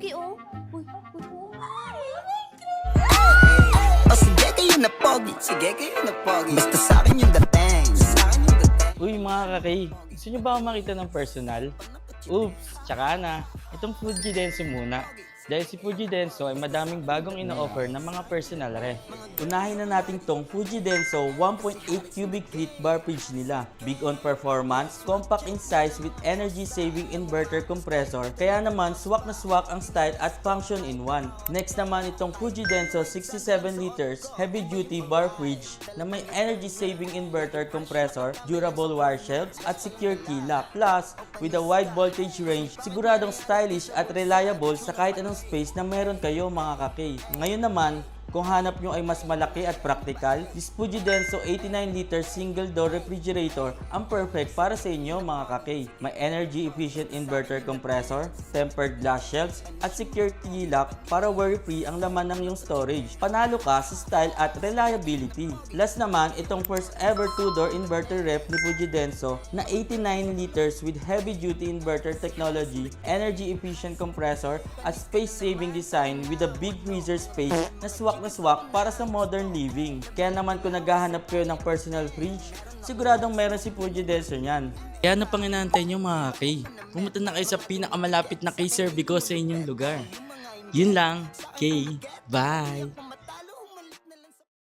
pogi, oh. Uy, uy. O sige kayo na pogi, sige kayo na pogi. Basta sa'kin yung dating, sa'kin yung dating. Uy mga kakay, gusto nyo ba ako makita ng personal? Oops, tsaka na. Itong Fuji Denso muna. Dahil si Fuji Denso ay madaming bagong ino-offer ng mga personal ref. Unahin na natin tong Fuji Denso 1.8 cubic feet bar fridge nila. Big on performance, compact in size with energy saving inverter compressor. Kaya naman swak na swak ang style at function in one. Next naman itong Fuji Denso 67 liters heavy duty bar fridge na may energy saving inverter compressor, durable wire shelves at secure key lock. Plus, with a wide voltage range, siguradong stylish at reliable sa kahit anong space na meron kayo mga kaki. Ngayon naman, kung hanap nyo ay mas malaki at practical, this Fuji Denso 89 liter single door refrigerator ang perfect para sa inyo mga kaki. May energy efficient inverter compressor, tempered glass shelves at secure key lock para worry-free ang laman ng iyong storage. Panalo ka sa style at reliability. Last naman, itong first ever 2-door inverter ref ni Fuji Denso na 89 liters with heavy duty inverter technology, energy efficient compressor at space saving design with a big freezer space na swak para sa modern living. Kaya naman kung naghahanap kayo ng personal fridge, siguradong meron si Fuji Denso niyan. Kaya na pang inaantay nyo mga kay. Pumunta na kayo sa pinakamalapit na K-Servico sa inyong lugar. Yun lang, K. Bye!